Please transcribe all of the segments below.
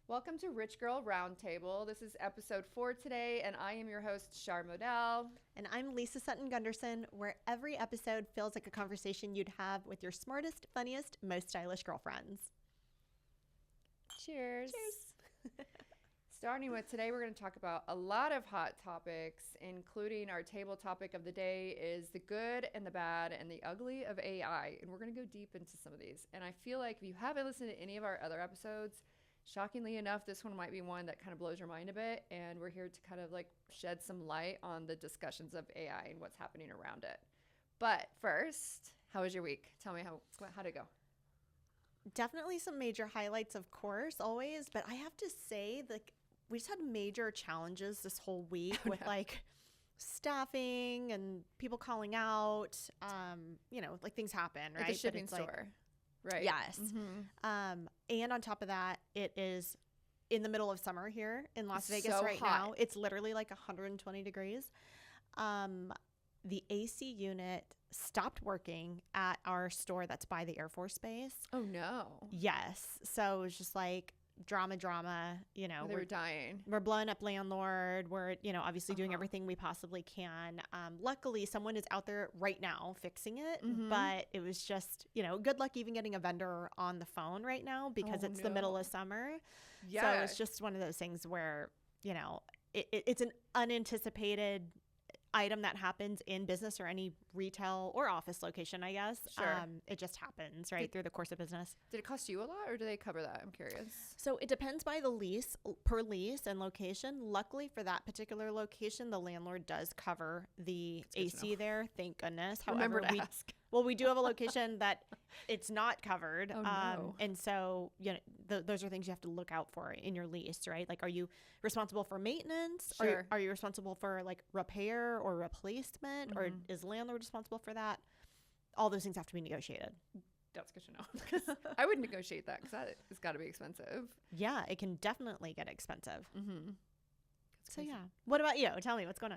Welcome to Rich Girl Roundtable. This is episode 4 today, and I am your host, Shar Modell. And I'm Lisa Sutton Gunderson, where every episode feels like a conversation you'd have with your smartest, funniest, most stylish girlfriends. Cheers. Starting with today, we're going to talk about a lot of hot topics, including our table topic of the day is the good and the bad and the ugly of AI. And we're going to go deep into some of these. And I feel like if you haven't listened to any of our other episodes, shockingly enough, this one might be one that kind of blows your mind a bit, and we're here to kind of like shed some light on the discussions of AI and what's happening around it. But first, how was your week? Tell me how'd it go? Definitely some major highlights, of course, always. But I have to say, like, we just had major challenges this whole week with like staffing and people calling out. Like things happen, right? Like a shipping store. Right. Yes. Mm-hmm. And on top of that, it is in the middle of summer here in Las Vegas right now. It's literally like 120 degrees. The AC unit stopped working at our store that's by the Air Force Base. Oh, no. Yes. So it was just like drama, they were dying. We're blowing up landlord. We're, obviously doing everything we possibly can. Luckily, someone is out there right now fixing it, but it was just, good luck even getting a vendor on the phone right now because it's the middle of summer. Yeah. So it's just one of those things where, it's an unanticipated item that happens in business or any retail or office location, I guess. Sure. It just happens, right, through the course of business. Did it cost you a lot or do they cover that? I'm curious. So it depends by the lease, per lease and location. Luckily for that particular location, the landlord does cover the AC there. Thank goodness. However, ask. Well, we do have a location that it's not covered. Oh, no. And so, those are things you have to look out for in your lease, right? Like, are you responsible for maintenance? Sure. Are you responsible for like repair or replacement? Or is the landlord responsible for that? All those things have to be negotiated. That's good to know. 'Cause I would negotiate that because it's got to be expensive. Yeah, it can definitely get expensive. Mm-hmm. So, yeah. What about you? Tell me, what's going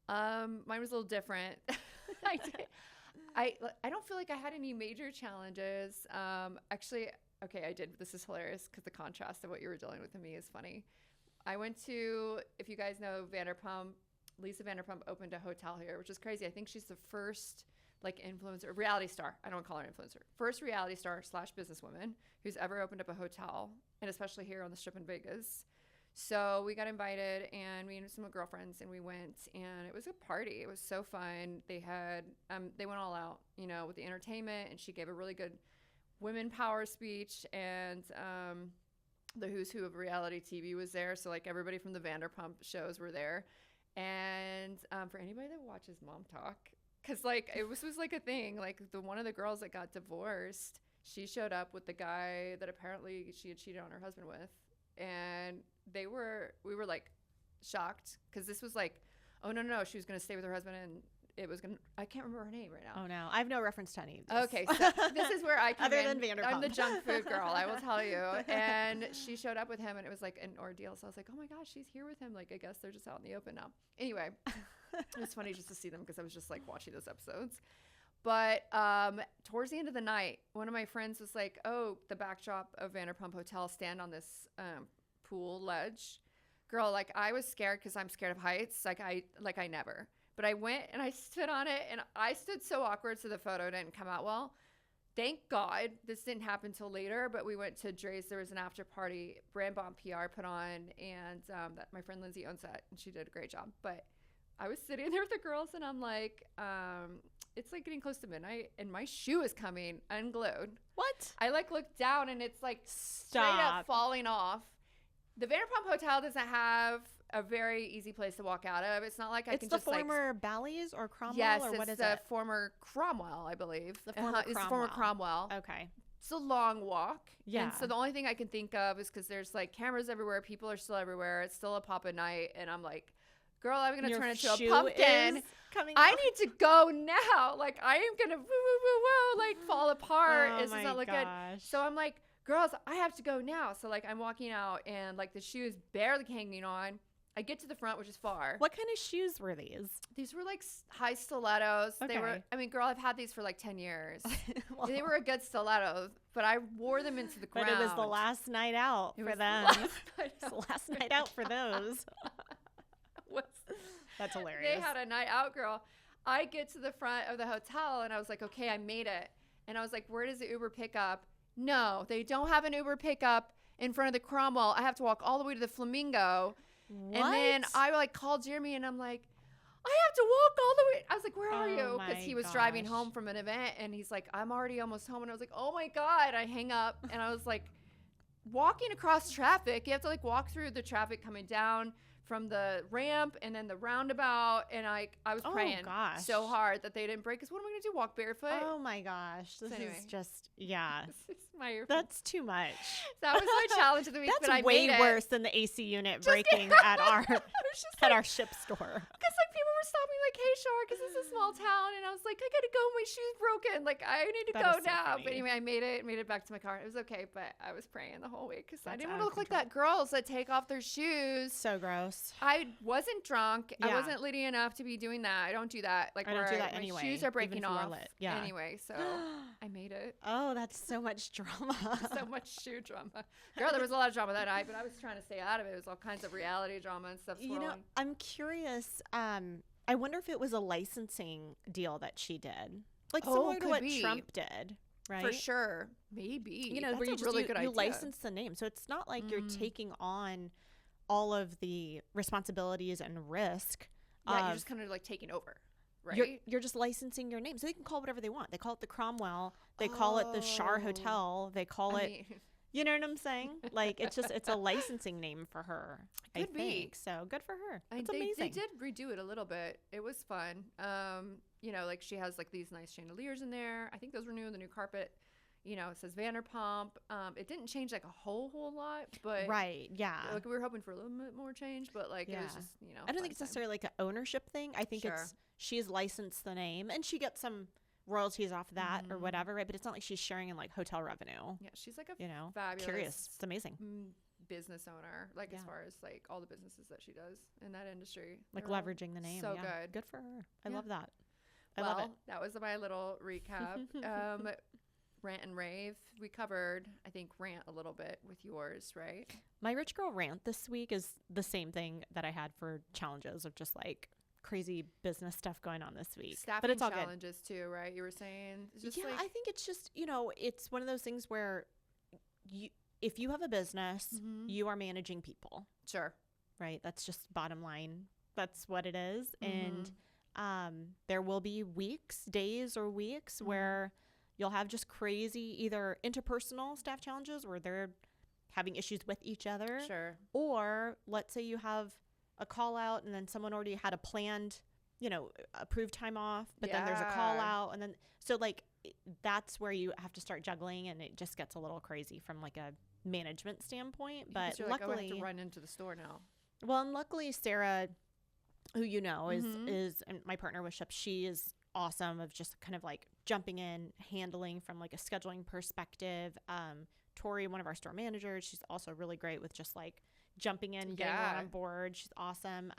on? Mine was a little different. I don't feel like I had any major challenges. Actually, okay, I did. This is hilarious because the contrast of what you were dealing with me is funny. I went to, if you guys know Vanderpump, Lisa Vanderpump opened a hotel here, which is crazy. I think she's the first like influencer, reality star. I don't call her influencer. First reality star / businesswoman who's ever opened up a hotel, and especially here on the Strip in Vegas. So we got invited and we and some girlfriends and we went and it was a party. It was so fun. They had, they went all out, with the entertainment, and she gave a really good women power speech, and the who's who of reality TV was there. So like everybody from the Vanderpump shows were there. And for anybody that watches Mom Talk, cause like it was like a thing, like one of the girls that got divorced, she showed up with the guy that apparently she had cheated on her husband with. And we were like shocked because this was like, oh no, she was going to stay with her husband, and it was going to, I can't remember her name right now. on? Oh no, I have no reference to any of this. Okay, so this is where I come Other in. than Vanderpump. I'm the junk food girl, I will tell you. And she showed up with him, and it was like an ordeal. So I was like, oh my gosh, she's here with him. Like, I guess they're just out in the open now. Anyway, it was funny just to see them because I was just like watching those episodes. But towards the end of the night, one of my friends was like, oh, the backdrop of Vanderpump Hotel, stand on this pool ledge. Girl, like I was scared because I'm scared of heights. Like I never. But I went and I stood on it, and I stood so awkward, so the photo didn't come out well. Thank God this didn't happen till later, but we went to Dre's. There was an after party Brand Bomb PR put on, and that my friend Lindsay owns that, and she did a great job. But I was sitting there with the girls, and I'm like, it's like getting close to midnight, and my shoe is coming unglued. What? I like look down, and it's like straight up falling off. The Vanderpump Hotel doesn't have a very easy place to walk out of. It's not like I can just like... It's the former Bally's or Cromwell? Yes, or what is it's the it? former Cromwell, I believe. The former Cromwell. It's former Cromwell. Okay. It's a long walk. Yeah. And so the only thing I can think of is because there's like cameras everywhere. People are still everywhere. It's still a pop at night. And I'm like, girl, I'm going to turn into a pumpkin. I need to go now. Like, I am going to like fall apart. Oh, this does not look good. So I'm like, girls, I have to go now. So like I'm walking out, and like the shoe is barely hanging on. I get to the front, which is far. What kind of shoes were these? These were like high stilettos. They were, Okay. I mean, girl, I've had these for like 10 years. Well, They were a good stiletto, but I wore them into the ground. but it was the last night out It for was the them. last night It's the out. last night out for those. That's hilarious. They had a night out, girl. I get to the front of the hotel and I was like, okay, I made it. And I was like, where does the Uber pick up? No, they don't have an Uber pickup in front of the Cromwell. I have to walk all the way to the Flamingo. What? And then I like called Jeremy and I'm like, I have to walk all the way. I was like, where are Oh you? my Because he was driving gosh. home from an event and he's like, I'm already almost home. And I was like, oh my God. I hang up and I was like, walking across traffic. You have to like walk through the traffic coming down from the ramp and then the roundabout. And I was Oh, praying gosh. so hard that they didn't break us. What am I going to do? Walk barefoot? Oh my gosh. This anyway. is just, yeah. This is my That's too much. that was my challenge of the week. That's but I way made it. worse than the AC unit Just breaking kidding. at our I was just at like, our ship store. because like people were stopping like, hey, Shar, because this is a small town, and I was like, I gotta go, my shoe's broken, like I need to That go is so now. funny. But anyway, I made it back to my car. It was okay, but I was praying the whole week because I That's didn't out want to of look like that girls that take off their shoes. So gross. I wasn't drunk. I Yeah. wasn't litty enough to be doing that. I don't do that. Like I don't do where that my anyway, shoes are even breaking if you are off. lit. Yeah. Anyway, so I made it. Oh, that's so much drama. So much shoe drama. Girl, there was a lot of drama that night, but I was trying to stay out of it. It was all kinds of reality drama and stuff swirling. You know, I'm curious. I wonder if it was a licensing deal that she did, like Oh, similar to could what be. Trump did, right? For sure. Maybe. You know, That's where you a just really you, good you idea. license the name, so it's not like you're taking on all of the responsibilities and risk. Yeah, you're of- just kind of like taking over, right? You're just licensing your name, so they can call it whatever they want. They call it the Cromwell. They call it the Shar Oh. Hotel. They call I it. mean, You know what I'm saying? Like it's a licensing name for her. I Could be. think so. Good for her. It's they amazing. did redo it a little bit. It was fun. You know, like she has like these nice chandeliers in there. I think those were new. The new carpet, you know, it says Vanderpump. It didn't change like a whole lot, but Right. Yeah. like we were hoping for a little bit more change, but like it was Yeah. just, you know. I don't fun think it's time. necessarily like an ownership thing. I think Sure. it's she's licensed the name and she gets some royalties off that or Mhm. whatever, right? But it's not like she's sharing in like hotel revenue. Yeah, she's like a You know, fabulous curious. It's amazing. business owner, like as Yeah. far as like all the businesses that she does in that industry. Like They're all leveraging the name. So yeah. good. Good for her. I Yeah. love that. I Well, love it. that was my little recap. Rant and rave. We covered, I think, rant a little bit with yours, right? My Rich Girl Rant this week is the same thing that I had for challenges of just like crazy business stuff going on this week. Staffing but it's all good. challenges too, right? You were saying. It's just Yeah, like, I think it's just, you know, it's one of those things where if you have a business, Mhm. you are managing people, sure. right? That's just bottom line. That's what it is. Mhm. And there will be days or weeks Mhm. where you'll have just crazy either interpersonal staff challenges where they're having issues with each other. Sure. Or let's say you have a call out and then someone already had a planned, you know, approved time off, but then there's a call Yeah. out. And then, so like, that's where you have to start juggling and it just gets a little crazy from like a management standpoint. Yeah, 'cause But you're like, oh, I have luckily, to run into the store now. well, and luckily Sarah, who you know Mhm. is and my partner with Ship, she is awesome of just kind of like jumping in, handling from like a scheduling perspective. Tori, one of our store managers, she's also really great with just like jumping in, getting everyone Yeah. on board. She's awesome.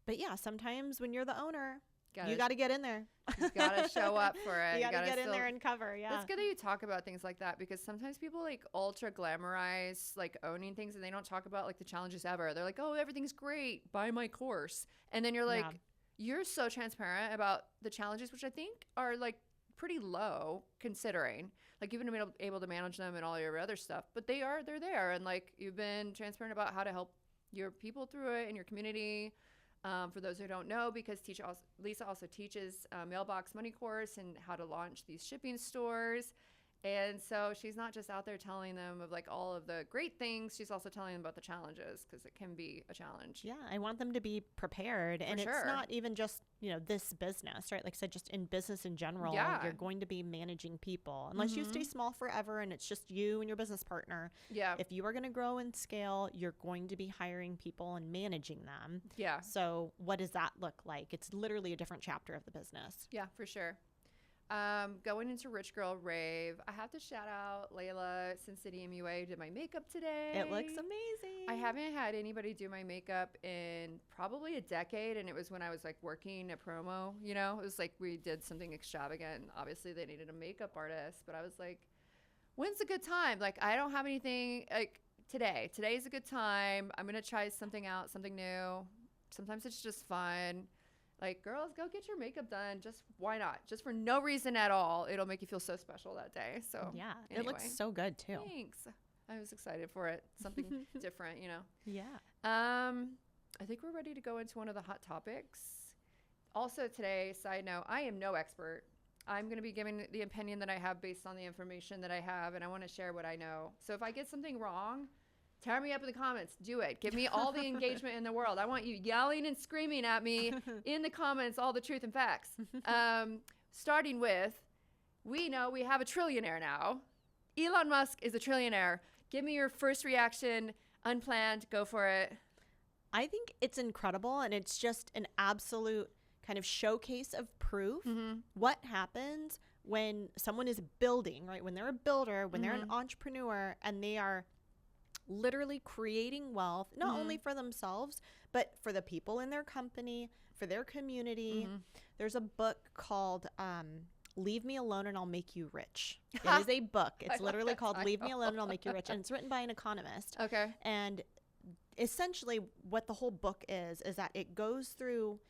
But yeah, sometimes when you're the owner, Gotta, you got to get in there. you gotta show up for it. You got to get in still- there and cover. Yeah. It's good that you talk about things like that because sometimes people like ultra glamorize like owning things and they don't talk about like the challenges ever. They're like, oh, everything's great. Buy my course. And then you're like, Yeah. you're so transparent about the challenges, which I think are like pretty low considering like you've been able to manage them and all your other stuff, but they're there. And like you've been transparent about how to help your people through it in your community. For those who don't know, because Lisa also teaches mailbox money course and how to launch these shipping stores. And so she's not just out there telling them of like all of the great things. She's also telling them about the challenges because it can be a challenge. Yeah, I want them to be prepared. And sure. it's not even just, you know, this business, right? Like I said, just in business in general, Yeah. you're going to be managing people. Unless you stay small forever and it's just you and your business partner. Yeah. If you are going to grow and scale, you're going to be hiring people and managing them. Yeah. So what does that look like? It's literally a different chapter of the business. Yeah, for sure. Going into Rich Girl Rave, I have to shout out Layla, Sin City MUA, who did my makeup today. It looks amazing. I haven't had anybody do my makeup in probably a decade, and it was when I was like working a promo, you know? It was like we did something extravagant. Obviously, they needed a makeup artist, but I was like, when's a good time? Like, I don't have anything like today. Today's a good time. I'm going to try something out, something new. Sometimes it's just fun. Like, girls, go get your makeup done. Just why not? Just for no reason at all. It'll make you feel so special that day. So Yeah, anyway. it looks so good too. Thanks. I was excited for it. Something different, you know. Yeah. I think we're ready to go into one of the hot topics. Also today, side note, I am no expert. I'm going to be giving the opinion that I have based on the information that I have, and I want to share what I know. So if I get something wrong, tear me up in the comments. Do it. Give me all the engagement in the world. I want you yelling and screaming at me in the comments all the truth and facts. Starting with, we know we have a trillionaire now. Elon Musk is a trillionaire. Give me your first reaction, unplanned. Go for it. I think it's incredible, and it's just an absolute kind of showcase of proof. What happens when someone is building, right? When they're a builder, when they're an entrepreneur, and they are literally creating wealth, not only for themselves, but for the people in their company, for their community. There's a book called Leave Me Alone and I'll Make You Rich. It is a book. It's literally called Leave Me Alone and I'll Make You Rich. And it's written by an economist. Okay. And essentially what the whole book is that it goes through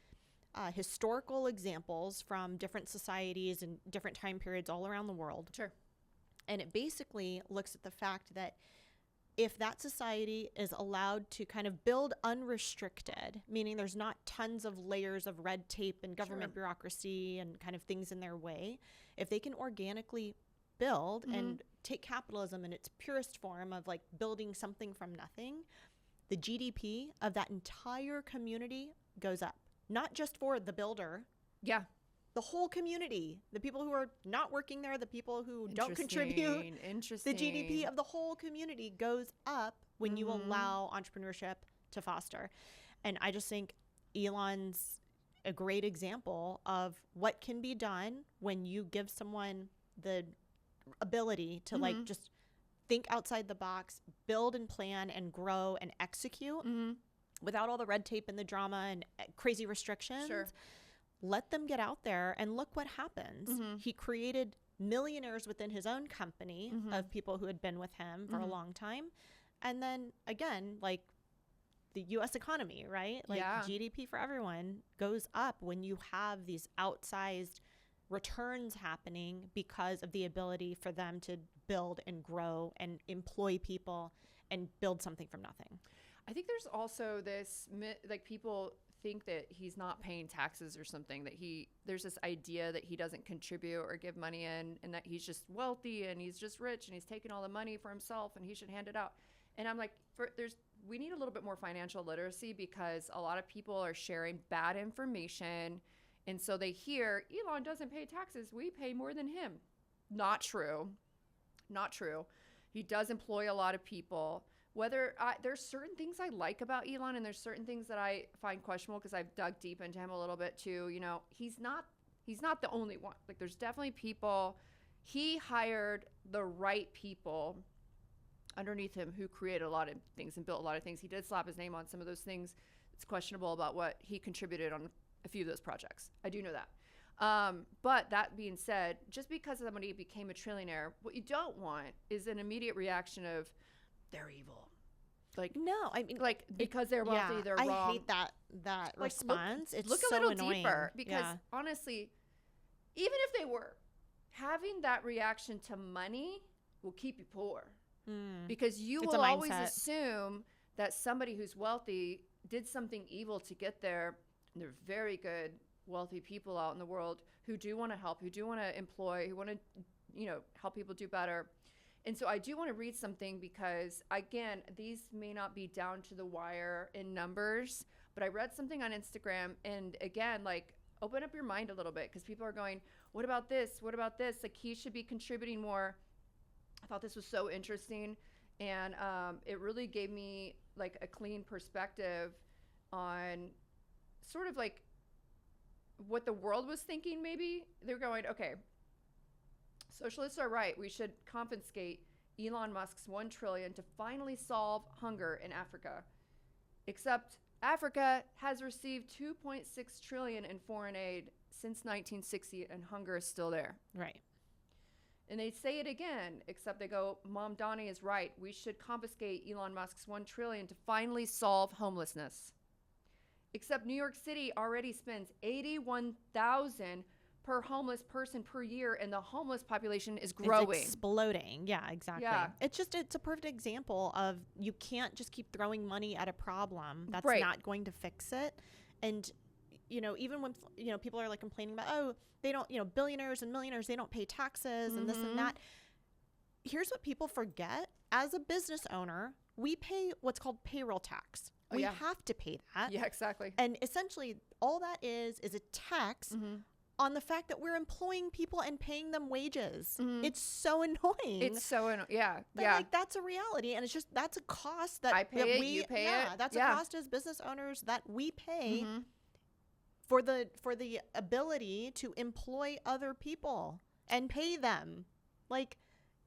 historical examples from different societies and different time periods all around the world. Sure. And it basically looks at the fact that if that society is allowed to kind of build unrestricted, meaning there's not tons of layers of red tape and government bureaucracy and kind of things in their way, if they can organically build and take capitalism in its purest form of like building something from nothing, the GDP of that entire community goes up. Not just for the builder. Yeah. The whole community, the people who are not working there, the people who don't contribute, the GDP of the whole community goes up when you allow entrepreneurship to foster. And I just think Elon's a great example of what can be done when you give someone the ability to like just think outside the box, build and plan and grow and execute without all the red tape and the drama and crazy restrictions. Sure. Let them get out there and look what happens. He created millionaires within his own company of people who had been with him for a long time. And then again, like the US economy, right? Like GDP for everyone goes up when you have these outsized returns happening because of the ability for them to build and grow and employ people and build something from nothing. I think there's also this, like people think that he's not paying taxes or something, that there's this idea that he doesn't contribute or give money in, and that he's just wealthy and he's just rich and he's taking all the money for himself and he should hand it out. And I'm like, we need a little bit more financial literacy, because a lot of people are sharing bad information. And so they hear Elon doesn't pay taxes, we pay more than him. Not true. Not true. He does employ a lot of people. There's certain things I like about Elon, and there's certain things that I find questionable, because I've dug deep into him a little bit too. You know, he's not the only one. Like, there's definitely people. He hired the right people underneath him who created a lot of things and built a lot of things. He did slap his name on some of those things. It's questionable about what he contributed on a few of those projects. I do know that. But that being said, just because somebody became a trillionaire, what you don't want is an immediate reaction of, they're evil. Like, no, I mean, like, because they're wealthy, they're wrong. I hate that like, response. Look so a little annoying. deeper, because honestly, even if they were, having that reaction to money will keep you poor, because you will always assume that somebody who's wealthy did something evil to get there. And they're very good, wealthy people out in the world who do want to help, who do want to employ, who want to, help people do better. And so I do want to read something, because, again, these may not be down to the wire in numbers, but I read something on Instagram, and again, like, open up your mind a little bit, because people are going, what about this? What about this? Like, he should be contributing more. I thought this was so interesting, and it really gave me like a clean perspective on sort of like what the world was thinking. Maybe they're going, okay, socialists are right. We should confiscate Elon Musk's $1 trillion to finally solve hunger in Africa. Except Africa has received $2.6 trillion in foreign aid since 1960, and hunger is still there. Right. And they say it again, except they go, Mom Donnie is right. We should confiscate Elon Musk's $1 trillion to finally solve homelessness. Except New York City already spends $81,000 per homeless person per year, and the homeless population is growing. It's exploding. Yeah, exactly. Yeah. It's a perfect example of you can't just keep throwing money at a problem that's Right. not going to fix it. And, even when, people are like complaining about, oh, they don't, billionaires and millionaires, they don't pay taxes and this and that. Here's what people forget. As a business owner, we pay what's called payroll tax. Oh, we yeah. have to pay that. Yeah, exactly. And essentially all that is a tax on the fact that we're employing people and paying them wages. It's so annoying. It's so yeah. But Yeah. like that's a reality, and it's just that's a cost that I pay that it, we you pay yeah, it. that's Yeah. a cost as business owners that we pay for the ability to employ other people and pay them. Like,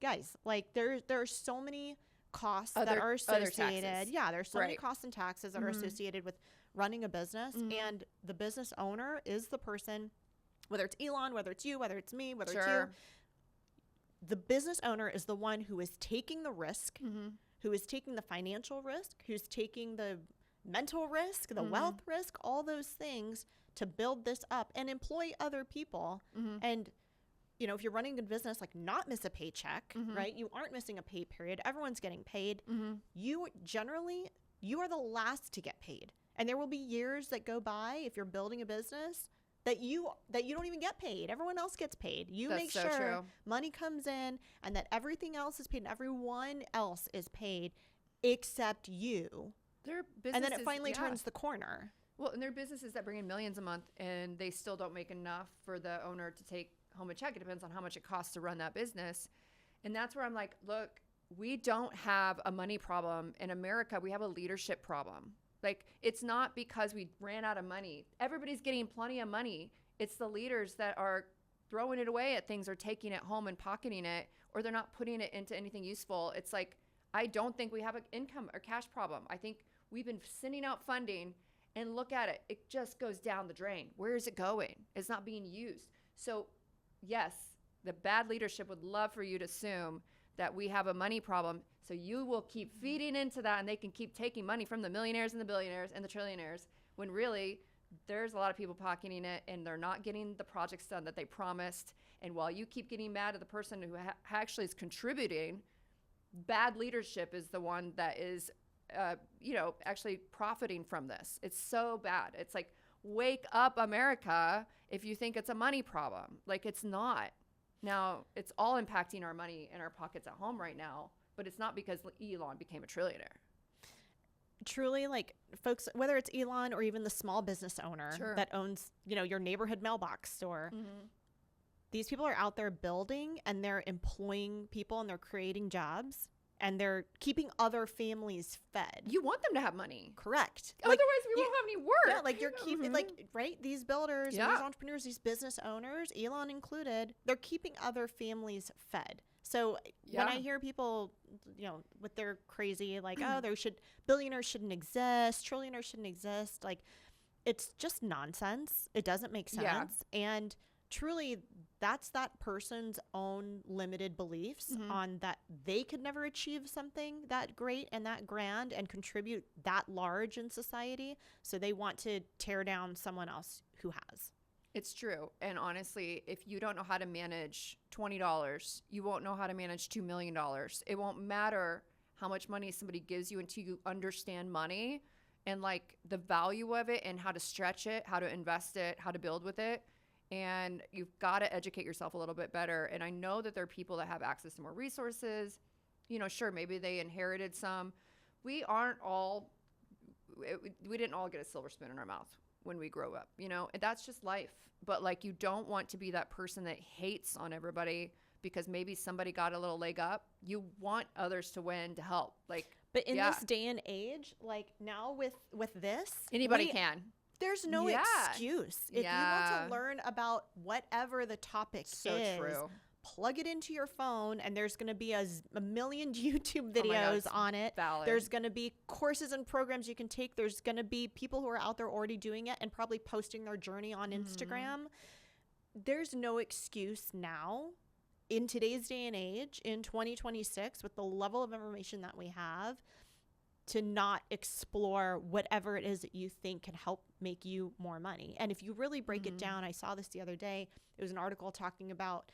guys, like there are so many costs that are associated. taxes. Yeah, there's so many Right. costs and taxes that are associated with running a business, and the business owner is the person, whether it's Elon, whether it's you, whether it's me, whether it's you. Sure. The business owner is the one who is taking the risk, who is taking the financial risk, who's taking the mental risk, the wealth risk, all those things to build this up and employ other people. And, if you're running a business, like not miss a paycheck, right? You aren't missing a pay period. Everyone's getting paid. You are the last to get paid. And there will be years that go by if you're building a business that you don't even get paid. Everyone else gets paid. You That's make so sure true. money comes in and that everything else is paid and everyone else is paid except you. Their And then it businesses- finally yeah. turns the corner. Well, and there are businesses that bring in millions a month, and they still don't make enough for the owner to take home a check. It depends on how much it costs to run that business. And that's where I'm like, look, we don't have a money problem in America. We have a leadership problem. Like, it's not because we ran out of money. Everybody's getting plenty of money. It's the leaders that are throwing it away at things or taking it home and pocketing it, or they're not putting it into anything useful. It's like, I don't think we have an income or cash problem. I think we've been sending out funding, and look at it. It just goes down the drain. Where is it going? It's not being used. So, yes, the bad leadership would love for you to assume that we have a money problem. So you will keep feeding into that, and they can keep taking money from the millionaires and the billionaires and the trillionaires, when really there's a lot of people pocketing it, and they're not getting the projects done that they promised. And while you keep getting mad at the person who actually is contributing, bad leadership is the one that is actually profiting from this. It's so bad. It's like, wake up, America, if you think it's a money problem. Like, it's not. Now, it's all impacting our money in our pockets at home right now, but it's not because Elon became a trillionaire. Truly, like, folks, whether it's Elon or even the small business owner that owns, your neighborhood mailbox store, these people are out there building, and they're employing people, and they're creating jobs, and they're keeping other families fed. You want them to have money. Correct. Otherwise, we won't have any work. Yeah, like you're keeping, right? These builders, Yeah. these entrepreneurs, these business owners, Elon included, they're keeping other families fed. So when I hear people, with their crazy, like, oh, billionaires shouldn't exist, trillionaires shouldn't exist, like, it's just nonsense. It doesn't make sense. Yeah. And truly, that's that person's own limited beliefs on that they could never achieve something that great and that grand and contribute that large in society. So they want to tear down someone else who has. It's true. And honestly, if you don't know how to manage $20, you won't know how to manage $2 million. It won't matter how much money somebody gives you until you understand money and like the value of it and how to stretch it, how to invest it, how to build with it. And you've got to educate yourself a little bit better. And I know that there are people that have access to more resources. Sure, maybe they inherited some. We didn't all get a silver spoon in our mouth when we grow up, and that's just life. But like, you don't want to be that person that hates on everybody because maybe somebody got a little leg up. You want others to win, to help. Like, but in this day and age, like now with this, anybody can. There's no excuse. If you want to learn about whatever the topic So is, true. plug it into your phone, and there's going to be a million YouTube Oh my God, videos it's on it. valid. There's going to be courses and programs you can take. There's going to be people who are out there already doing it and probably posting their journey on Instagram. There's no excuse now in today's day and age, in 2026, with the level of information that we have, to not explore whatever it is that you think can help make you more money. And if you really break it down, I saw this the other day. It was an article talking about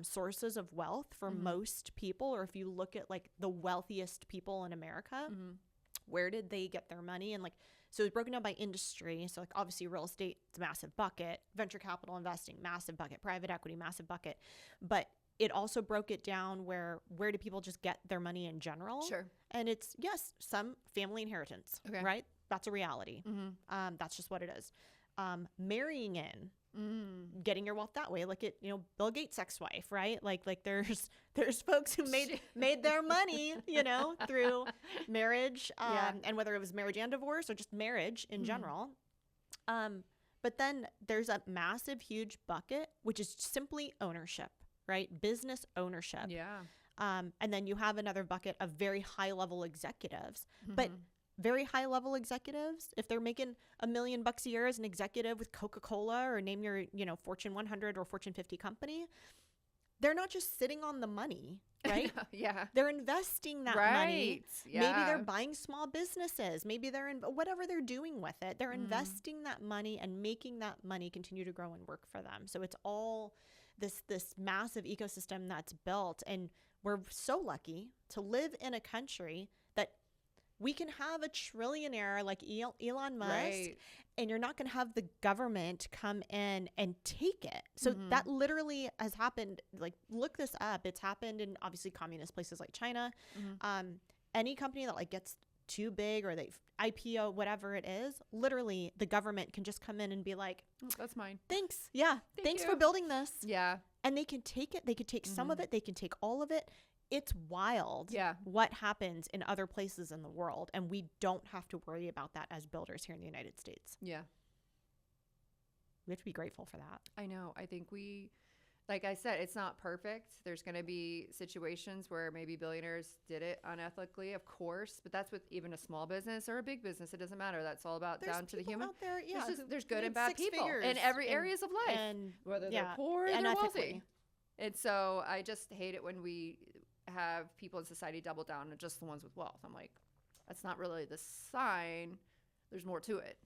sources of wealth for most people, or if you look at like the wealthiest people in America, where did they get their money? And like, so it's broken down by industry. So like obviously real estate, it's a massive bucket, venture capital investing, massive bucket, private equity, massive bucket. But it also broke it down where do people just get their money in general? Sure. And it's, yes, some family inheritance, right? That's a reality. That's just what it is. Marrying in, getting your wealth that way, like it, Bill Gates' ex-wife, right? Like there's folks who made their money, through marriage, and whether it was marriage and divorce or just marriage in general. But then there's a massive, huge bucket, which is simply ownership, right? Business ownership. Yeah. And then you have another bucket of very high level executives, but very high level executives, if they're making $1 million a year as an executive with Coca-Cola, or name your, Fortune 100 or Fortune 50 company, they're not just sitting on the money, right? Yeah. They're investing that money. Yeah. Maybe they're buying small businesses. Maybe they're in whatever they're doing with it. They're investing that money and making that money continue to grow and work for them. So it's all this massive ecosystem that's built. And we're so lucky to live in a country that we can have a trillionaire like Elon Musk, and you're not going to have the government come in and take it. So that literally has happened. Like, look this up. It's happened in obviously communist places like China. Any company that like gets too big, or they IPO, whatever it is, literally the government can just come in and be like, oh, that's mine. Thanks. Yeah. Thanks you for building this. Yeah. And they can take it. They could take some of it. They can take all of it. It's wild what happens in other places in the world. And we don't have to worry about that as builders here in the United States. Yeah. We have to be grateful for that. I know. I think like I said, it's not perfect. There's going to be situations where maybe billionaires did it unethically, of course, but that's with even a small business or a big business. It doesn't matter. That's all about down to the human. Out there, there's good and bad people in every areas of life, and whether they're poor or they're wealthy. And so I just hate it when we have people in society double down on just the ones with wealth. I'm like, that's not really the sign. There's more to it,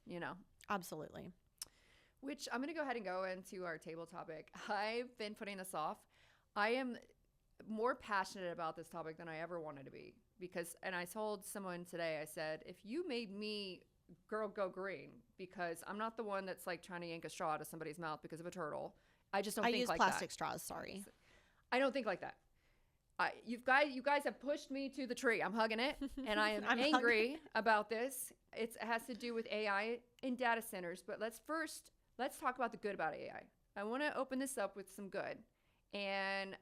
Absolutely. Which I'm going to go ahead and go into our table topic. I've been putting this off. I am more passionate about this topic than I ever wanted to be, and I told someone today, I said, if you made me girl go green, because I'm not the one that's like trying to yank a straw out of somebody's mouth because of a turtle. I just don't think like that. I use plastic straws. Sorry. I don't think like that. You guys have pushed me to the tree. I'm hugging it, and I am angry about this. It has to do with AI in data centers. But let's talk about the good about AI. I want to open this up with some good. And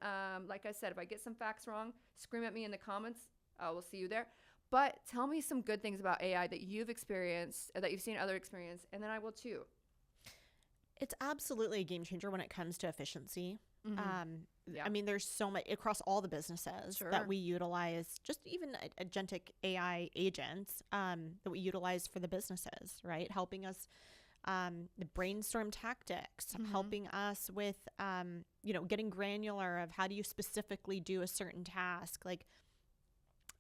like I said, if I get some facts wrong, scream at me in the comments. We'll see you there. But tell me some good things about AI that you've experienced, or that you've seen other experience, and then I will too. It's absolutely a game changer when it comes to efficiency. I mean, there's so much across all the businesses that we utilize, just even agentic AI agents that we utilize for the businesses, right? Helping us the brainstorm tactics, helping us with, getting granular of how do you specifically do a certain task. Like,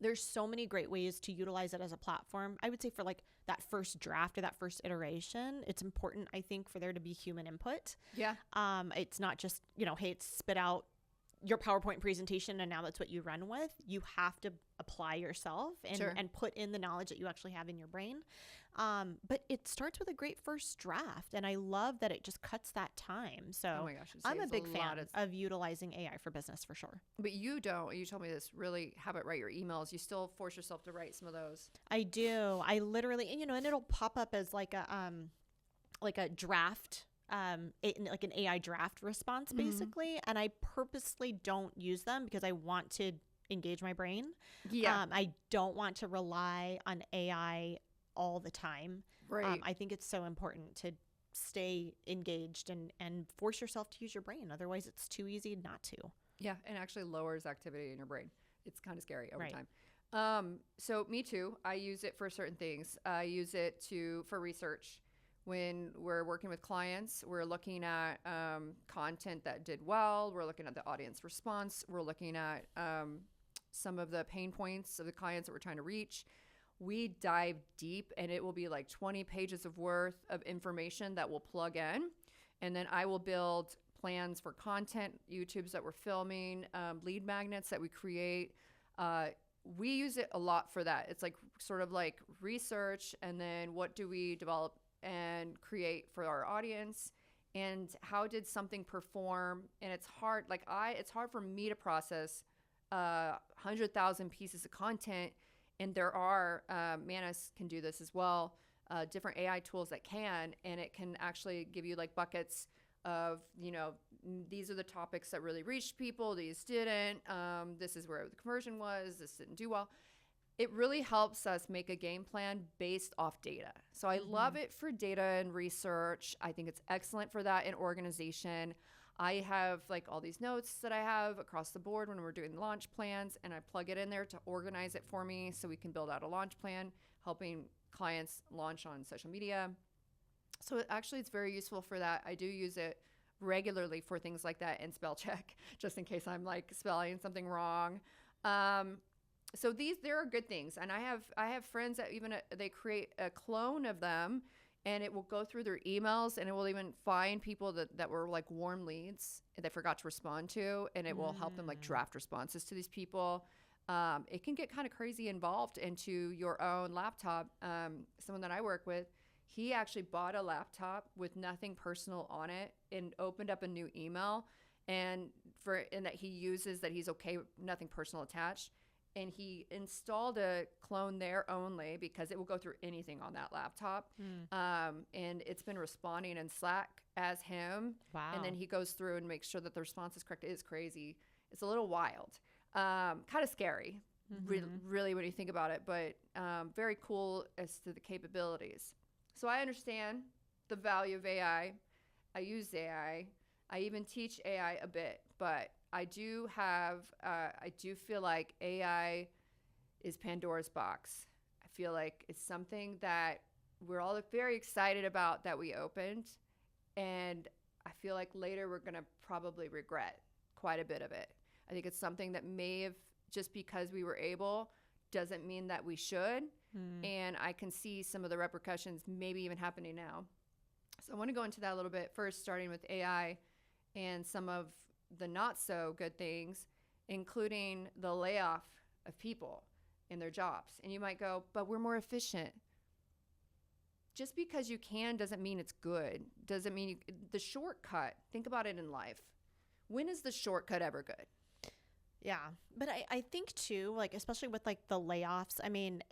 there's so many great ways to utilize it as a platform. I would say for like that first draft or that first iteration, it's important, I think, for there to be human input. Yeah. It's not just, hey, it's spit out your PowerPoint presentation and now that's what you run with. You have to apply yourself and put in the knowledge that you actually have in your brain. But it starts with a great first draft. And I love that it just cuts that time. So oh my gosh, I'm a big fan of utilizing AI for business for sure. But you don't. You told me this, really have it write your emails. You still force yourself to write some of those. I do. I literally, and it'll pop up as like a draft, like an AI draft response basically. And I purposely don't use them because I want to engage my brain. Yeah. I don't want to rely on AI all the time. Right. I think it's so important to stay engaged and force yourself to use your brain. Otherwise it's too easy not to. Yeah, and actually lowers activity in your brain. It's kind of scary over Right. time. So me too. I use it for certain things. I use it for research. When we're working with clients, we're looking at content that did well. We're looking at the audience response. We're looking at some of the pain points of the clients that we're trying to reach. We dive deep, and it will be like 20 pages of worth of information that we'll plug in. And then I will build plans for content, YouTubes that we're filming, lead magnets that we create. We use it a lot for that. It's like sort of like research, and then what do we develop and create for our audience, and how did something perform? And it's hard, it's hard for me to process 100,000 pieces of content. And there are, Manus can do this as well, different AI tools that can, and it can actually give you like buckets of, these are the topics that really reached people, these didn't, this is where the conversion was, this didn't do well. It really helps us make a game plan based off data. So I love it for data and research. I think it's excellent for that in organization. I have like all these notes that I have across the board when we're doing launch plans, and I plug it in there to organize it for me so we can build out a launch plan, helping clients launch on social media. So it's very useful for that. I do use it regularly for things like that, and spell check, just in case I'm like spelling something wrong. So there are good things. And I have friends that even they create a clone of them, and it will go through their emails, and it will even find people that were like warm leads they forgot to respond to, and it will help them like draft responses to these people. It can get kind of crazy involved into your own laptop. Someone that I work with, he actually bought a laptop with nothing personal on it and opened up a new email, and that he uses, that he's okay with nothing personal attached. And he installed a clone there only because it will go through anything on that laptop. And it's been responding in Slack as him. Wow. And then he goes through and makes sure that the response is correct. It is crazy. It's a little wild. Kind of scary, really, when you think about it. But very cool as to the capabilities. So I understand the value of AI. I use AI. I even teach AI a bit. But I do feel like AI is Pandora's box. I feel like it's something that we're all very excited about that we opened. And I feel like later we're going to probably regret quite a bit of it. I think it's something that may have, just because we were able, doesn't mean that we should. And I can see some of the repercussions maybe even happening now. So I want to go into that a little bit first, starting with AI and some of the not so good things, including the layoff of people in their jobs. And you might go, but we're more efficient. Just because you can doesn't mean it's good. Doesn't mean the shortcut. Think about it in life. When is the shortcut ever good? Yeah. But I think too, like, especially with like the layoffs, I mean,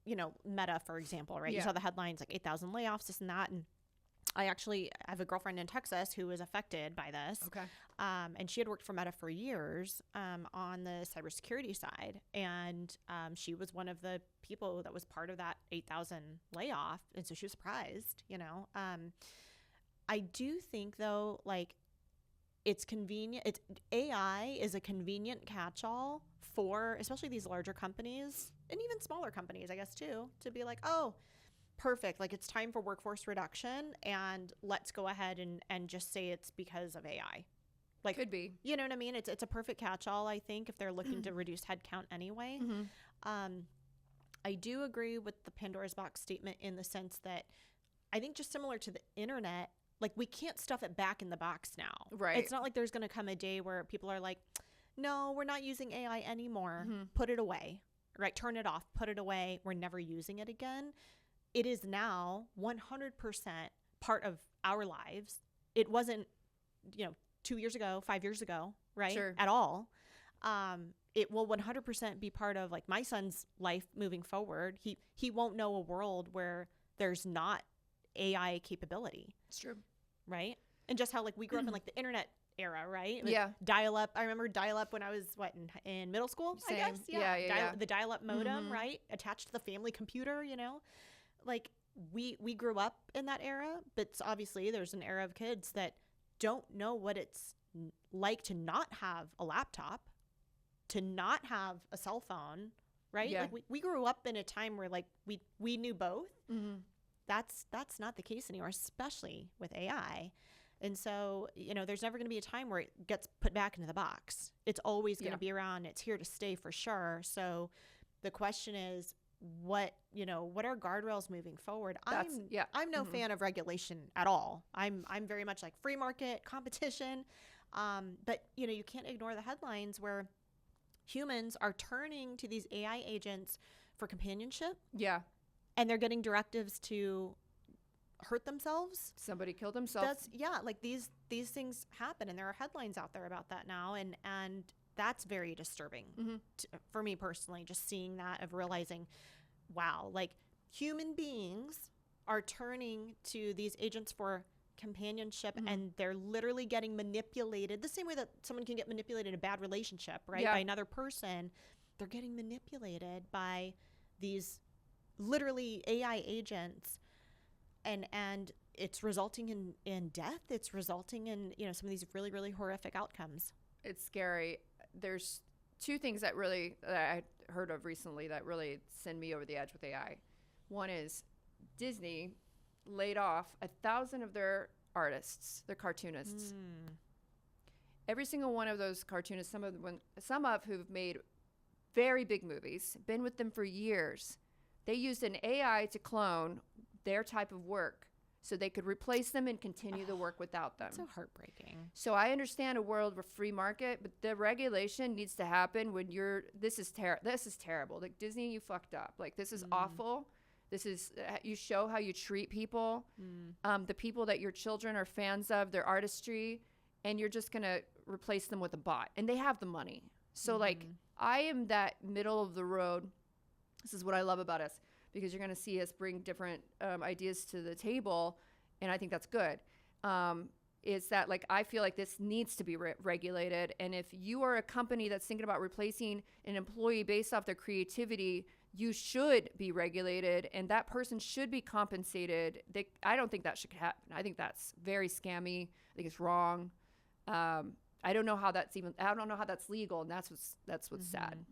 Meta, for example, right? You saw the headlines, like 8,000 layoffs, this and that. And I actually have a girlfriend in Texas who was affected by this. Okay. And she had worked for Meta for years on the cybersecurity side. And she was one of the people that was part of that 8,000 layoff. And so she was surprised, I do think, though, like, it's convenient. AI is a convenient catch-all for especially these larger companies and even smaller companies, I guess, too, to be like, oh, perfect. Like, it's time for workforce reduction, and let's go ahead and just say it's because of AI. Like, could be. You know what I mean? It's a perfect catch-all, I think, if they're looking to reduce headcount anyway. I do agree with the Pandora's box statement in the sense that I think, just similar to the internet, like, we can't stuff it back in the box now. Right. It's not like there's going to come a day where people are like, no, we're not using AI anymore. Put it away, right? Turn it off, put it away. We're never using it again. It is now 100% part of our lives. It wasn't, 2 years ago, 5 years ago, right? Sure. At all. It will 100% be part of, like, my son's life moving forward. He won't know a world where there's not AI capability. It's true. Right? And just how, like, we grew up in, like, the internet era, right? Like, yeah. Dial-up. I remember dial-up when I was, in middle school, Same. I guess? Yeah. The dial-up modem, right? Attached to the family computer, Like, we grew up in that era, but obviously there's an era of kids that don't know what it's like to not have a laptop, to not have a cell phone, right? Yeah. Like we grew up in a time where like we knew both. Mm-hmm. That's not the case anymore, especially with AI. And so, there's never going to be a time where it gets put back into the box. It's always going to be around. It's here to stay for sure. So the question is, what are guardrails moving forward? I'm no fan of regulation at all. I'm very much like free market competition. But you can't ignore the headlines where humans are turning to these AI agents for companionship. Yeah. And they're getting directives to hurt themselves. Somebody killed themselves. Like these things happen, and there are headlines out there about that now, and that's very disturbing for me personally, just seeing that, of realizing, wow, like human beings are turning to these agents for companionship, and they're literally getting manipulated the same way that someone can get manipulated in a bad relationship, right? By another person. They're getting manipulated by these literally AI agents, and it's resulting in death. It's resulting in some of these really, really horrific outcomes. It's scary. There's two things that I heard of recently that really send me over the edge with AI. One is Disney laid off 1,000 of their artists, their cartoonists. Every single one of those cartoonists, some of who've made very big movies, been with them for years. They used an AI to clone their type of work so they could replace them and continue the work without them. So heartbreaking. So I understand a world of free market, but the regulation needs to happen when this is terrible. Like, Disney, you fucked up. Like, this is awful. This is, you show how you treat people, the people that your children are fans of, their artistry, and you're just going to replace them with a bot. And they have the money. So like, I am that middle of the road. This is what I love about us, because you're going to see us bring different ideas to the table, and I think that's good. Is that, like, I feel like this needs to be regulated, and if you are a company that's thinking about replacing an employee based off their creativity, you should be regulated, and that person should be compensated. I don't think that should happen. I think that's very scammy. I think it's wrong. I don't know how that's legal, and that's what's sad.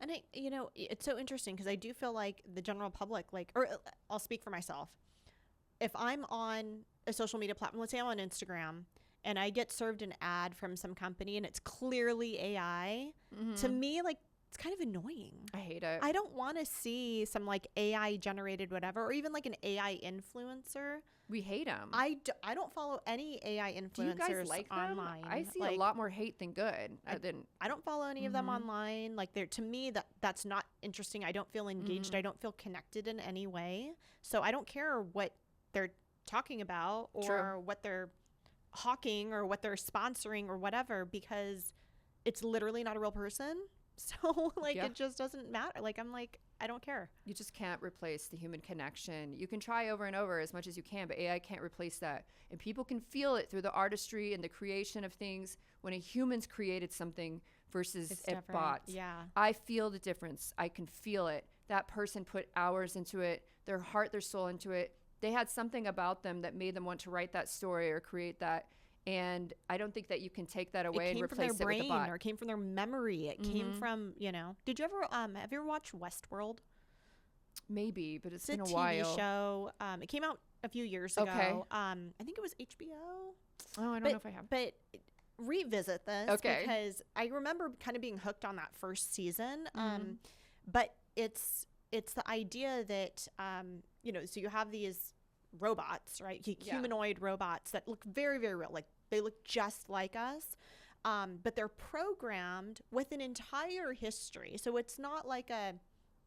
And it's so interesting, because I do feel like the general public, or I'll speak for myself. If I'm on a social media platform, let's say I'm on Instagram, and I get served an ad from some company and it's clearly AI, to me, like, it's kind of annoying. I hate it. I don't want to see some like AI generated whatever, or even like an AI influencer. We hate them. I don't follow any AI influencers. Do you guys like them? Online. I see a lot more hate than good. I don't follow any of them online. Like, to me, that's not interesting. I don't feel engaged. I don't feel connected in any way. So I don't care what they're talking about, or what they're hawking, or what they're sponsoring, or whatever, because it's literally not a real person. So it just doesn't matter. Like, I'm like, I don't care. You just can't replace the human connection. You can try over and over as much as you can, but AI can't replace that. And people can feel it through the artistry and the creation of things when a human's created something versus a bot. Yeah. I feel the difference. I can feel it. That person put hours into it, their heart, their soul into it. They had something about them that made them want to write that story or create that. And I don't think that you can take that away and replace it with a bot. It came from their brain, or it came from their memory. It came from, Did you ever, have you ever watched Westworld? Maybe, but it's been a TV while. Show. It came out a few years ago. Okay. I think it was HBO. Oh, I don't know if I have. But revisit this, okay, because I remember kind of being hooked on that first season. But it's the idea that, so you have these robots, right? Humanoid robots that look very, very real. Like, they look just like us. But they're programmed with an entire history. So it's not like a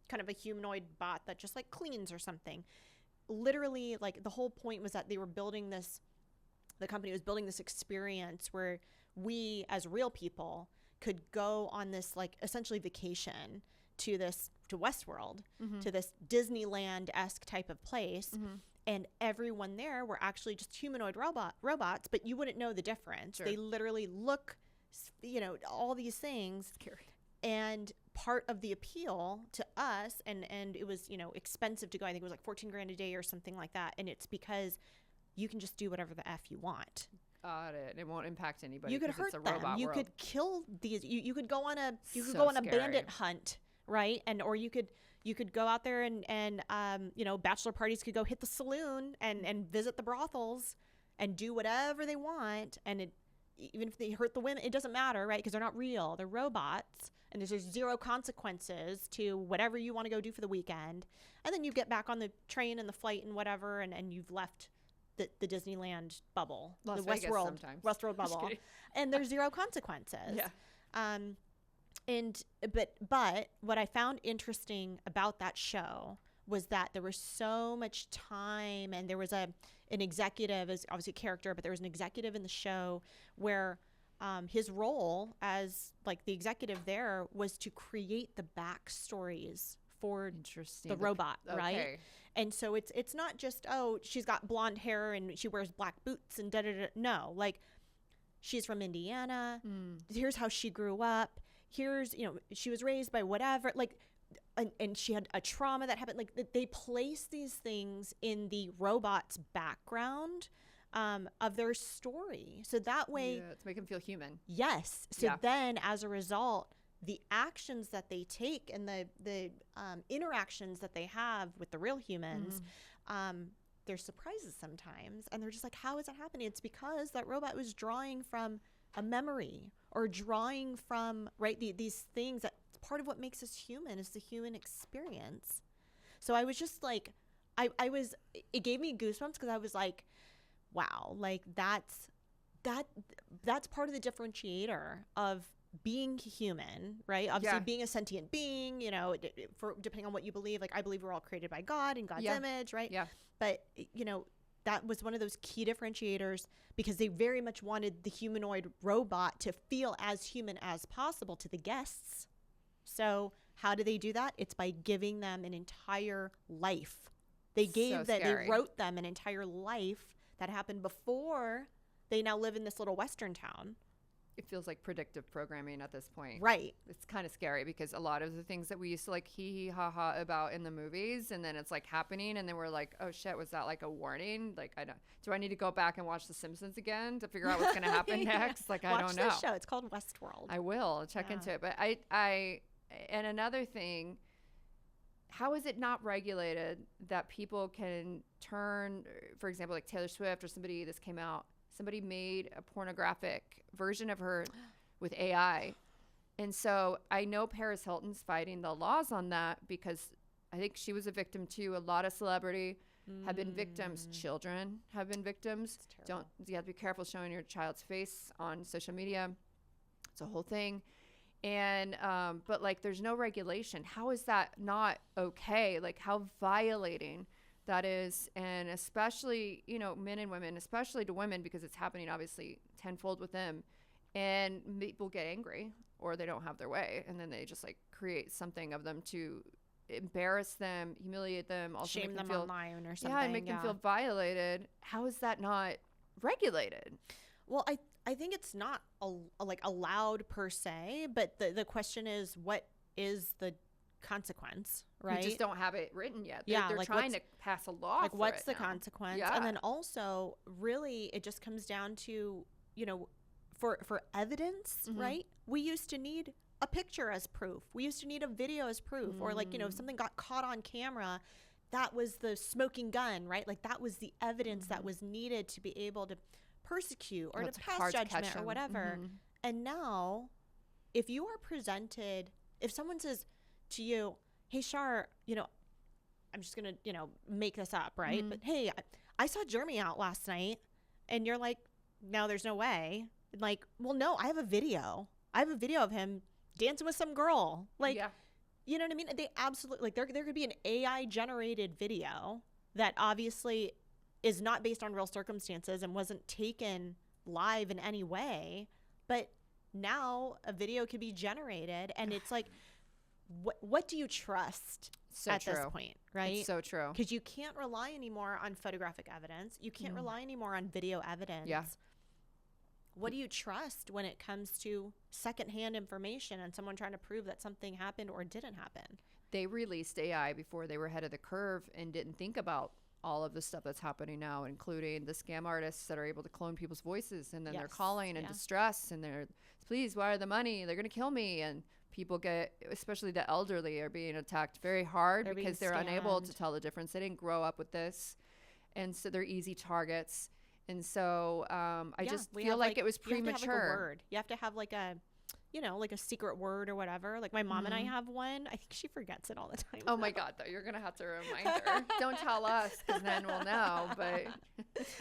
kind of a humanoid bot that just like cleans or something. Literally, like, the whole point was that they were building this, the company was building this experience where we as real people could go on this, like, essentially vacation to Westworld, to this Disneyland-esque type of place. And everyone there were actually just humanoid robots, but you wouldn't know the difference. They literally look, all these things. Scary. And part of the appeal to us, and it was, expensive to go. I think it was like $14,000 a day or something like that. And it's because you can just do whatever the F you want. Got it. It won't impact anybody. You could 'cause hurt it's a them. robot You world. could kill these. You could go on a So bandit scary. hunt, right? And or you could go out there and bachelor parties could go hit the saloon and visit the brothels and do whatever they want. And even if they hurt the women, it doesn't matter, right? Because they're not real. They're robots. And there's zero consequences to whatever you want to go do for the weekend. And then you get back on the train and the flight and whatever, and you've left the Disneyland bubble, Las the Vegas Westworld sometimes. Westworld Just bubble, kidding. and there's zero consequences. Yeah. But what I found interesting about that show was that there was so much time, and there was an executive, as obviously a character, but there was an executive in the show where his role as like the executive there was to create the backstories for Interesting. the robot, right? Okay. And so it's not just, oh, she's got blonde hair and she wears black boots and da-da-da. No, like she's from Indiana. Here's how she grew up. Here's, she was raised by whatever, like, and she had a trauma that happened. Like they place these things in the robot's background of their story. So that way, Yeah, to make them feel human. yes. So Yeah. then as a result, the actions that they take and the interactions that they have with the real humans, there's surprises sometimes. And they're just like, how is it happening? It's because that robot was drawing from a memory or drawing from, right, these things that part of what makes us human is the human experience. So I was just like, it gave me goosebumps because I was like, wow, like that's part of the differentiator of being human, right? Obviously being a sentient being, for depending on what you believe, like I believe we're all created by God in God's image, right? Yeah. But, that was one of those key differentiators because they very much wanted the humanoid robot to feel as human as possible to the guests. So how do they do that? It's by giving them an entire life. They wrote them an entire life that happened before they now live in this little Western town. It feels like predictive programming at this point. Right. It's kind of scary because a lot of the things that we used to like hee ha ha about in the movies, and then it's like happening, and then we're like, oh shit, was that like a warning? Like, do I need to go back and watch The Simpsons again to figure out what's going to happen next? Like, I don't know. Watch this show. It's called Westworld. I will check into it. But and another thing, how is it not regulated that people can turn, for example, like Taylor Swift or somebody, this came out, somebody made a pornographic version of her with AI. And so I know Paris Hilton's fighting the laws on that because I think she was a victim too. A lot of celebrity have been victims. Children have been victims. You have to be careful showing your child's face on social media. It's a whole thing. And but like there's no regulation. How is that not okay? Like how violating that is. And especially, men and women, especially to women, because it's happening obviously tenfold with them. And people get angry or they don't have their way. And then they just like create something of them to embarrass them, humiliate them, also shame them online or something. Yeah, and make them feel violated. How is that not regulated? Well, I think it's not like allowed per se, but the question is, what is the consequence, right? We just don't have it written yet. They're like trying to pass a law. Like, what's the now. consequence? Yeah. And then also, really, it just comes down to, for evidence, right? We used to need a picture as proof. We used to need a video as proof, or like, if something got caught on camera, that was the smoking gun, right? Like that was the evidence that was needed to be able to persecute or to pass judgment or whatever. And now, if you are presented, if someone says to you, hey, Shar, I'm just going to, make this up, right? But hey, I saw Jeremy out last night, and you're like, no, there's no way. Like, well, no, I have a video. I have a video of him dancing with some girl. Like, you know what I mean? They absolutely, like, there could be an AI generated video that obviously is not based on real circumstances and wasn't taken live in any way. But now a video could be generated, and it's like, what do you trust this point, right? It's so true. Because you can't rely anymore on photographic evidence. You can't rely anymore on video evidence. Yeah. What do you trust when it comes to secondhand information and someone trying to prove that something happened or didn't happen? They released AI before they were ahead of the curve and didn't think about all of the stuff that's happening now, including the scam artists that are able to clone people's voices, and then they're Yes. calling in Yeah. distress, and they're, please wire the money, they're going to kill me. And people get, especially the elderly, are being attacked very hard They're being because they're unable to scammed. tell the difference. They didn't grow up with this, and so they're easy targets. And so I Yeah, just we feel have, like it was you have to have, like, a premature. word. You have to have like a, you know, like a secret word or whatever. Like my mom and I Mhm. have one. I think she forgets it all the time. Oh my God, though, you're going to have to remind her. Don't tell us, because then we'll know. But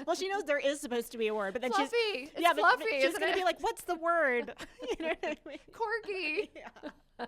Well, she knows there is supposed to be a word, but then fluffy. she's It's but fluffy, she's isn't gonna it? be like, "What's the word?" You know what I mean? Corgi. Yeah.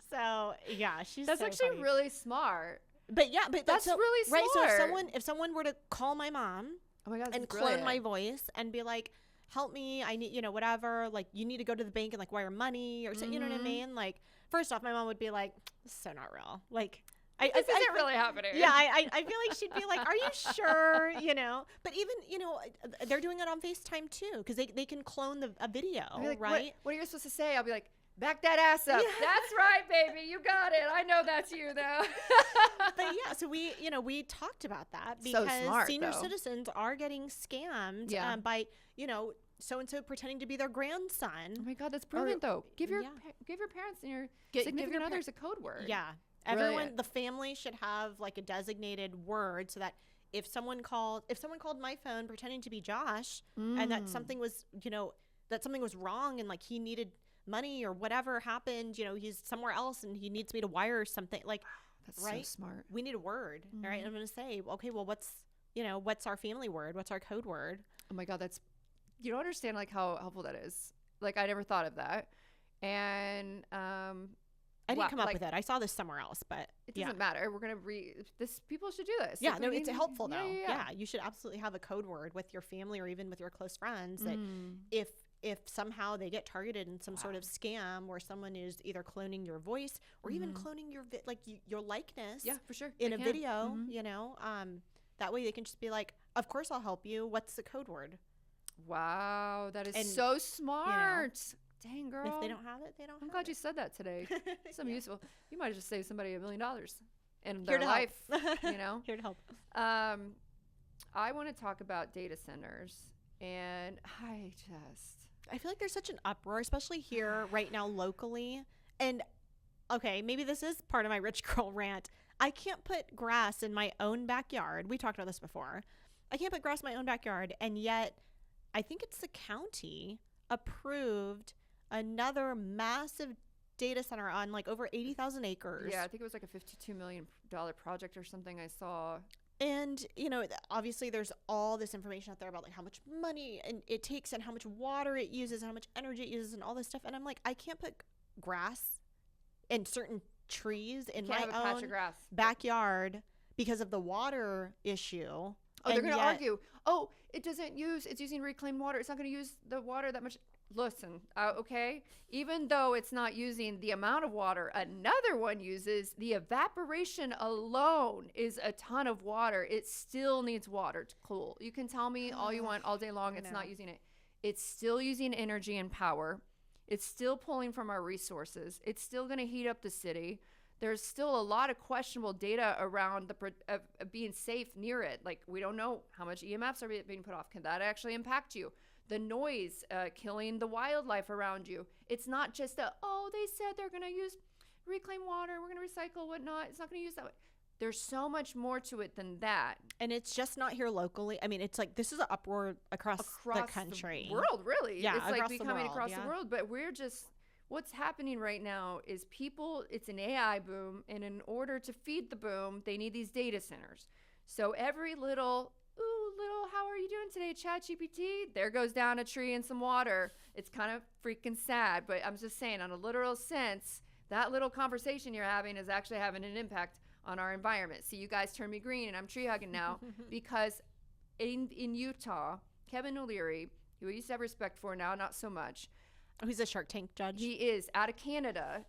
So yeah, she's That's so actually funny. really smart. But yeah, but That's so, really right. So smart. if someone were to call my mom Oh my God, and clone my voice and be like, "Help me, I need, you know, whatever, like you need to go to the bank and like wire money or so," you know what I Mhm. mean? Like, first off, my mom would be like, "This is so not real." Like, This isn't really happening. Yeah, I feel like she'd be like, "Are you sure?" You know, but even, you know, they're doing it on FaceTime too, because they can clone a video, I'll be like, right? What are you supposed to say? I'll be like, back that ass up. Yeah. That's right, baby. You got it. I know that's you, though. But yeah, so we talked about that So because smart, senior though. citizens are getting scammed Yeah. by, you know, so and so pretending to be their Oh grandson. my God, that's brilliant, though. Give your yeah. give your parents and your Give significant your others a code word. Yeah, everyone, Brilliant. the family should have like a designated word so that if someone called my phone pretending to be Josh and that Mm. something was, you know, that something was wrong and like he needed money or whatever happened, you know, he's somewhere else and he needs me to wire something, like, That's right? so smart. we need a word. All right, I'm going to say, okay, well, what's our family word? What's our code word? Oh my God, that's, you don't understand like how helpful that is. Like, I never thought of that. And I didn't wow, come up like, with it. I saw this somewhere else, but it yeah. doesn't matter. We're gonna this. People should do this. Yeah, Like, no, we it's need- helpful yeah, though. yeah, Yeah, you should absolutely have a code word with your family or even with your close friends that Mm. if somehow they get targeted in some sort Wow. of scam where someone is either cloning your voice or even Mhm. cloning your your likeness Yeah, for sure. in They a can. video, Mhm. you know, that way they can just be like, "Of course I'll help you. What's the code word?" Wow, that is And, so smart. Dang, girl. If they don't have it, they don't. I'm have glad it. you said that today. Some Yeah. useful. You might have just saved somebody $1 million in Here their to life. help. You know. Here to help. I want to talk about data centers, and I feel like there's such an uproar, especially here right now locally. And okay, maybe this is part of my rich girl rant. I can't put grass in my own backyard. We talked about this before. I can't put grass in my own backyard, and yet I think it's the county approved another massive data center on like over 80,000 acres. yeah, I think it was like a $52 million project or something I saw. And, you know, obviously there's all this information out there about like how much money and it takes and how much water it uses and how much energy it uses and all this stuff. And I'm like, I can't put grass and certain trees in Can't my have a patch own of grass. backyard because of the water issue. Oh, they're And going to yet- argue. Oh, it's using reclaimed water. It's not going to use the water that much. Listen, okay? Even though it's not using the amount of water another one uses, the evaporation alone is a ton of water. It still needs water to cool. You can tell me all you want all day long. I It's know. not using it. It's still using energy and power. It's still pulling from our resources. It's still going to heat up the city. There's still a lot of questionable data around of being safe near it. Like, we don't know how much EMFs are being put off. Can that actually impact you? The noise killing the wildlife around you. It's not just they said they're going to use reclaimed water. We're going to recycle, whatnot. It's not going to use that. There's so much more to it than that. And it's just not here locally. I mean, it's like this is an uproar across the country. World, really. Yeah, it's like across the becoming world, across yeah. the world. But we're just, what's happening right now is it's an AI boom. And in order to feed the boom, they need these data centers. So every little, how are you doing today, ChatGPT? There goes down a tree and some water. It's kind of freaking sad. But I'm just saying, on a literal sense, that little conversation you're having is actually having an impact on our environment. See, you guys turn me green and I'm tree hugging now because in Utah, Kevin O'Leary, who we used to have respect for, now not so much. Oh, he's a Shark Tank judge. He is out of Canada,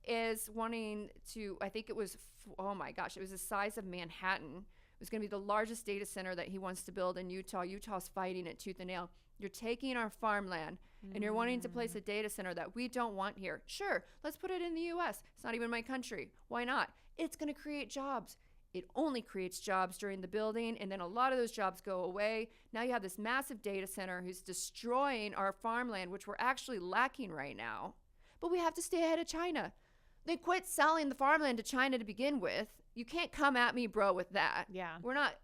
is wanting to, I think it was, oh my gosh, it was the size of Manhattan. It was going to be the largest data center that he wants to build in Utah. Utah's fighting it tooth and nail. You're taking our farmland and you're wanting to place a data center that we don't want here. Sure, let's put it in the U.S. It's not even my country. Why not? It's going to create jobs. It only creates jobs during the building, and then a lot of those jobs go away. Now you have this massive data center who's destroying our farmland, which we're actually lacking right now. But we have to stay ahead of China. They quit selling the farmland to China to begin with. You can't come at me, bro, with that. Yeah.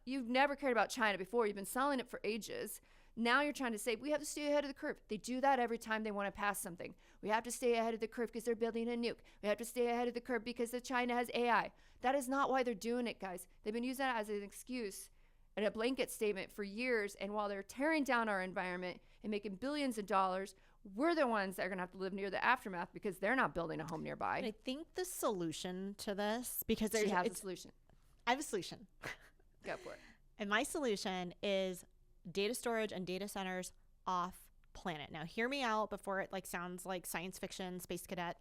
You've never cared about China before. You've been selling it for ages. Now you're trying to say, we have to stay ahead of the curve. They do that every time they want to pass something. We have to stay ahead of the curve because they're building a nuke. We have to stay ahead of the curve because China has AI. That is not why they're doing it, guys. They've been using that as an excuse and a blanket statement for years. And while they're tearing down our environment and making billions of dollars, we're the ones that are going to have to live near the aftermath because they're not building a home nearby. And I think the solution to this, because She has a solution. I have a solution. Go for it. And my solution is data storage and data centers off planet. Now, hear me out before it sounds like science fiction, Space Cadet.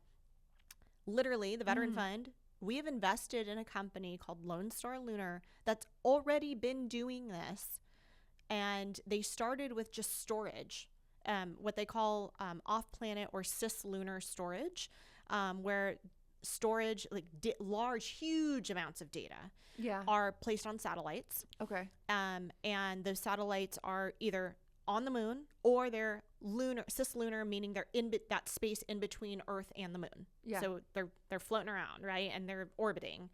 Literally, the Veteran Fund, we have invested in a company called Lone Star Lunar that's already been doing this. And they started with just storage, what they call off-planet or cislunar storage, where storage, large, huge amounts of data are placed on satellites. Okay. And those satellites are either on the moon or they're cislunar, meaning they're in that space in between Earth and the moon. Yeah. So they're floating around, right? And they're orbiting.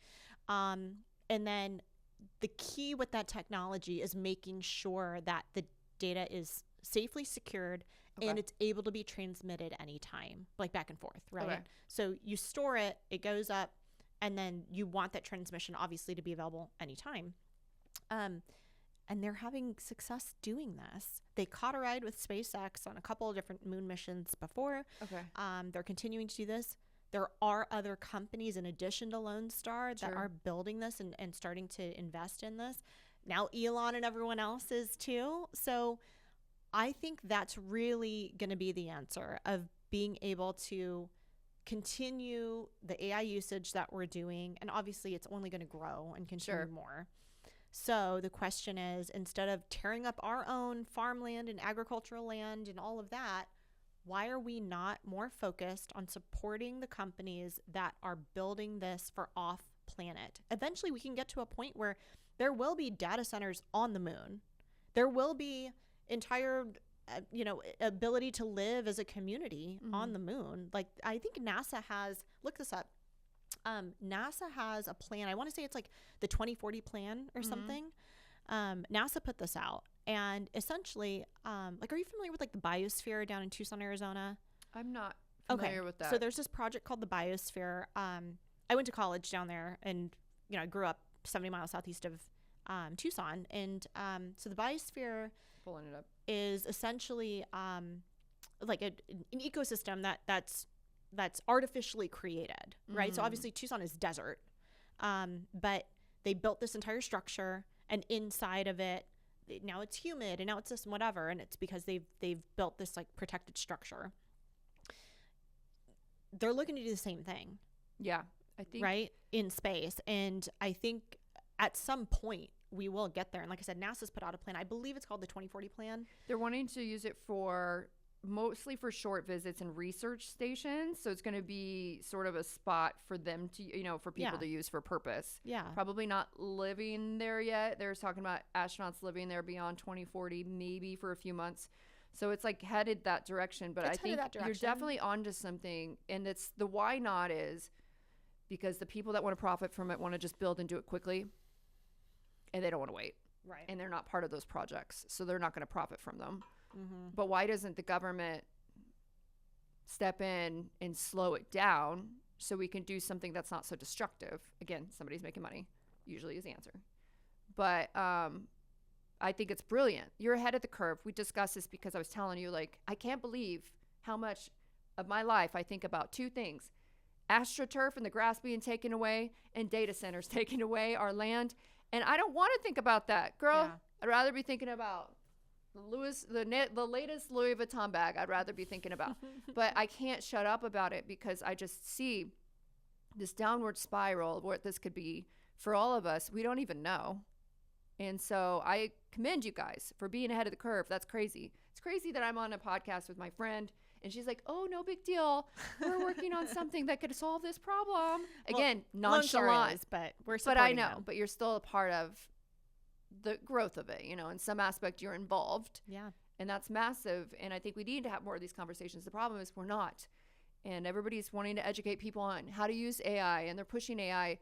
And then the key with that technology is making sure that the data is safely secured and it's able to be transmitted anytime, back and forth, right? Okay. So you store it, it goes up, and then you want that transmission obviously to be available anytime. And they're having success doing this. They caught a ride with SpaceX on a couple of different moon missions before. Okay. They're continuing to do this. There are other companies in addition to Lone Star that are building this and starting to invest in this. Now Elon and everyone else is too. So I think that's really going to be the answer of being able to continue the AI usage that we're doing. And obviously it's only going to grow and continue more. So the question is, instead of tearing up our own farmland and agricultural land and all of that, why are we not more focused on supporting the companies that are building this for off planet? Eventually we can get to a point where there will be data centers on the moon. There will be entire ability to live as a community on the moon. I think NASA has, look this up, NASA has a plan. I want to say it's the 2040 plan or something. NASA put this out, and essentially, are you familiar with the biosphere down in Tucson, Arizona? I'm not familiar with that. So there's this project called the biosphere. I went to college down there, and I grew up 70 miles southeast of Tucson, and so the biosphere pulling it up is essentially an ecosystem that's artificially created, right? So obviously Tucson is desert, but they built this entire structure, and inside of it, now it's humid, and now it's this and whatever, and it's because they've built this protected structure. They're looking to do the same thing. Yeah, I think. Right? In space. And I think at some point we will get there. And like I said, NASA's put out a plan. I believe it's called the 2040 plan. They're wanting to use it mostly for short visits and research stations. So it's going to be sort of a spot for them to, for people to use for purpose. Yeah. Probably not living there yet. They're talking about astronauts living there beyond 2040, maybe for a few months. So it's headed that direction. But I think you're definitely onto something. And it's the why not is because the people that want to profit from it want to just build and do it quickly. And they don't want to wait. Right. And they're not part of those projects. So they're not going to profit from them. Mm-hmm. But why doesn't the government step in and slow it down so we can do something that's not so destructive? Again, somebody's making money, usually is the answer. But I think it's brilliant. You're ahead of the curve. We discussed this because I was telling you, I can't believe how much of my life I think about two things: AstroTurf and the grass being taken away, and data centers taking away our land. And I don't want to think about that, girl. Yeah. I'd rather be thinking about the latest Louis Vuitton bag. I'd rather be thinking about, but I can't shut up about it because I just see this downward spiral of what this could be for all of us. We don't even know. And so I commend you guys for being ahead of the curve. That's crazy. It's crazy that I'm on a podcast with my friend And she's like, oh, no big deal. We're working on something that could solve this problem. Again, nonchalant. Is, but we're But I supporting know, them. but you're still a part of the growth of it. You know, in some aspect, you're involved. Yeah. And that's massive. And I think we need to have more of these conversations. The problem is we're not. And everybody's wanting to educate people on how to use AI, and they're pushing AI.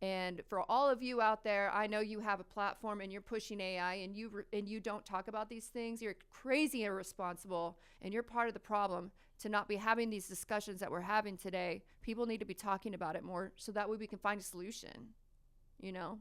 And for all of you out there, I know you have a platform and you're pushing AI, and you don't talk about these things. You're crazy irresponsible, and you're part of the problem to not be having these discussions that we're having today. People need to be talking about it more so that way we can find a solution, you know?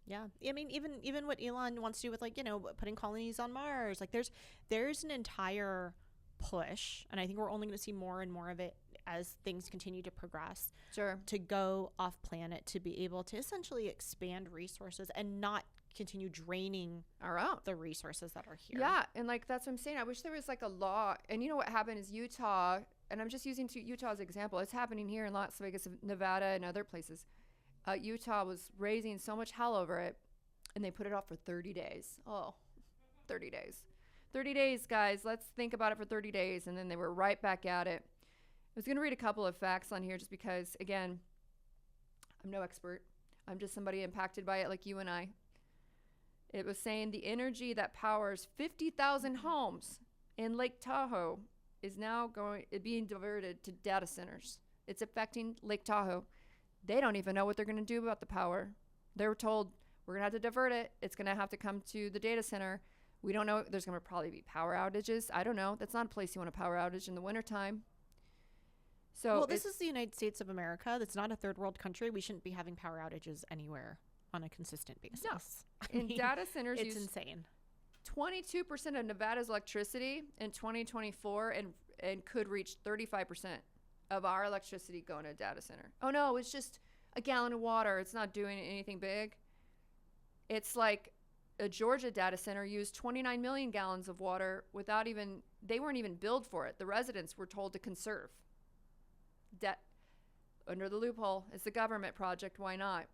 Yeah. I mean, even what Elon wants to do with, like, you know, putting colonies on Mars, like there's an entire push, and I think we're only going to see more and more of it as things continue to progress. Sure. To go off planet, to be able to essentially expand resources and not continue draining our own the resources that are here. Yeah. And like, that's what I'm saying. I wish there was like a law. And you know what happened is Utah, and I'm just using Utah as an example. It's happening here in Las Vegas, Nevada, and other places. Utah was raising so much hell over it, and they put it off for 30 days. Oh, 30 days. 30 days, guys. Let's think about it for 30 days. And then they were right back at it. I was going to read a couple of facts on here just because, again, I'm no expert. I'm just somebody impacted by it like you and I. It was saying the energy that powers 50,000 homes in Lake Tahoe is now being diverted to data centers. It's affecting Lake Tahoe. They don't even know what they're going to do about the power. They were told, we're going to have to divert it. It's going to have to come to the data center. We don't know. There's going to probably be power outages. I don't know. That's not a place you want a power outage in the wintertime. So well, this is the United States of America. That's not a third world country. We shouldn't be having power outages anywhere on a consistent basis. No. I mean, data centers it's use insane. 22% of Nevada's electricity in 2024 and could reach 35% of our electricity going to a data center. Oh no, it's just a gallon of water. It's not doing anything big. It's like a Georgia data center used 29 million gallons of water they weren't even billed for it. The residents were told to conserve. Under the loophole. It's a government project. Why not?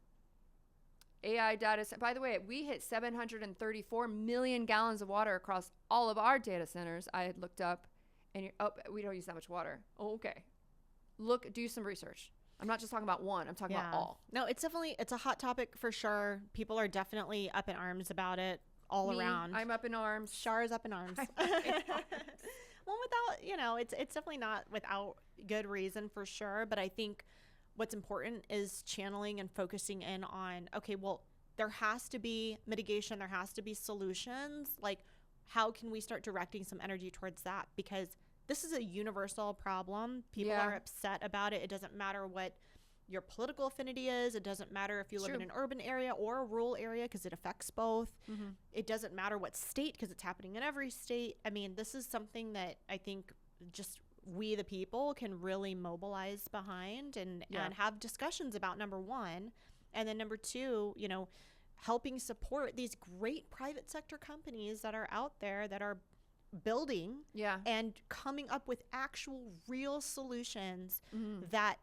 AI data center. By the way, we hit 734 million gallons of water across all of our data centers. I had looked up, and we don't use that much water. Oh, okay. Do some research. I'm not just talking about one. I'm talking about all. No, it's a hot topic for sure. People are definitely up in arms about it all around. I'm up in arms. Shar is up in arms. Well, without, it's definitely not without good reason for sure. But I think what's important is channeling and focusing in on, okay, well, there has to be mitigation. There has to be solutions. Like, how can we start directing some energy towards that? Because this is a universal problem. People are upset about it. It doesn't matter what your political affinity is. It doesn't matter if you live in an urban area or a rural area, because it affects both. Mm-hmm. It doesn't matter what state, because it's happening in every state. I mean, this is something that I think just we, the people, can really mobilize behind and have discussions about, number one. And then number two, helping support these great private sector companies that are out there that are building and coming up with actual real solutions that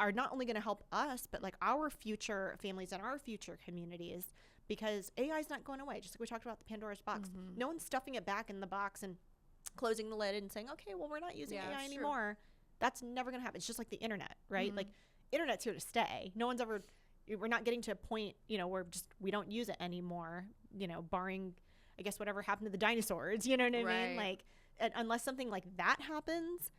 are not only going to help us, but like our future families and our future communities, because AI is not going away. Just like we talked about the Pandora's box. Mm-hmm. No one's stuffing it back in the box and closing the lid and saying, okay, well, we're not using AI anymore. That's never going to happen. It's just like the internet, right? Mm-hmm. Like, internet's here to stay. We're not getting to a point, we don't use it anymore, barring, I guess, whatever happened to the dinosaurs, you know what I mean? Like, unless something like that happens,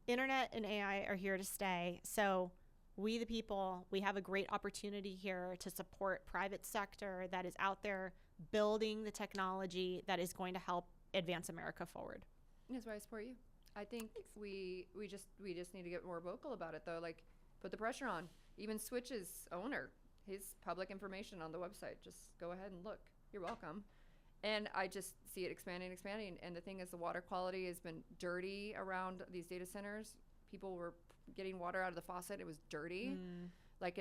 internet and AI are here to stay. So we, the people, we have a great opportunity here to support private sector that is out there building the technology that is going to help advance America forward. That's why I support you. I think we just need to get more vocal about it, though. Like, put the pressure on. Even Switch's owner, his public information on the website. Just go ahead and look. You're welcome. And I just see it expanding. And the thing is, the water quality has been dirty around these data centers. People were getting water out of the faucet. It was dirty. Like,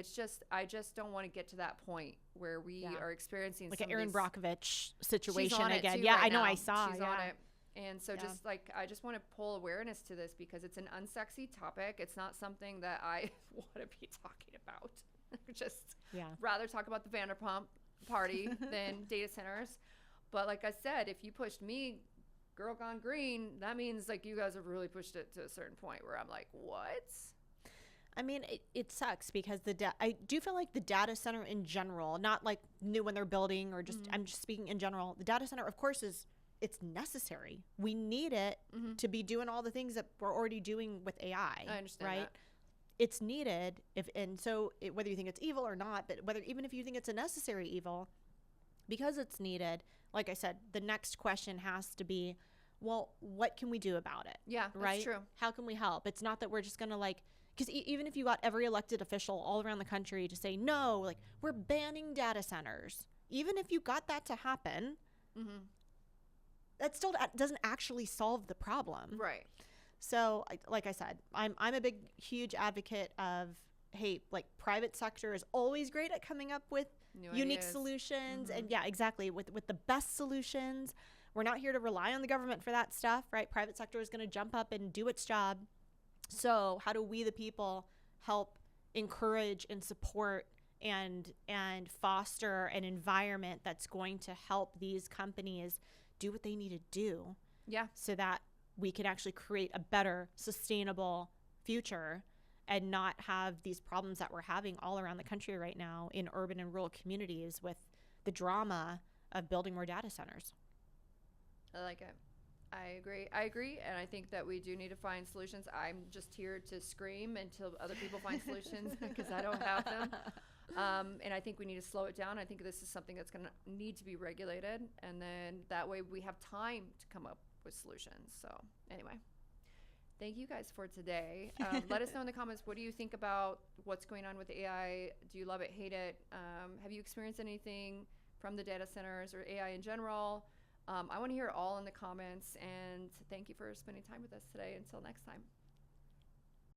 I just don't want to get to that point where we are experiencing like an Erin Brockovich situation she's on again. It too yeah, right I know. Now. I saw. She's on it. And so I just want to pull awareness to this, because it's an unsexy topic. It's not something that I want to be talking about. Rather talk about the Vanderpump party than data centers. But like I said, if you pushed me Girl Gone Green, that means like you guys have really pushed it to a certain point where I'm like, what? I mean, it sucks because I do feel like the data center in general, not like new when they're building or just, I'm just speaking in general. The data center, of course, it's necessary. We need it to be doing all the things that we're already doing with AI. I understand right? that. It's needed whether you think it's evil or not, but even if you think it's a necessary evil, because it's needed, like I said, the next question has to be, well, what can we do about it? Yeah, right? that's true. How can we help? It's not that we're just going to like, because even if you got every elected official all around the country to say, no, like we're banning data centers, even if you got that to happen, that still doesn't actually solve the problem. Right. So like I said, I'm a big, huge advocate of, hey, like private sector is always great at coming up with unique ideas. solutions. And yeah, exactly. With the best solutions. We're not here to rely on the government for that stuff, right? Private sector is going to jump up and do its job. So how do we, the people, help encourage and support and foster an environment that's going to help these companies do what they need to do? Yeah. So that we can actually create a better, sustainable future and not have these problems that we're having all around the country right now in urban and rural communities with the drama of building more data centers. I like it. I agree. And I think that we do need to find solutions. I'm just here to scream until other people find solutions because I don't have them. And I think we need to slow it down. I think this is something that's going to need to be regulated. And then that way we have time to come up with solutions. So anyway, thank you guys for today. Let us know in the comments, what do you think about what's going on with AI? Do you love it, hate it? Have you experienced anything from the data centers or AI in general? I want to hear it all in the comments, and thank you for spending time with us today. Until next time.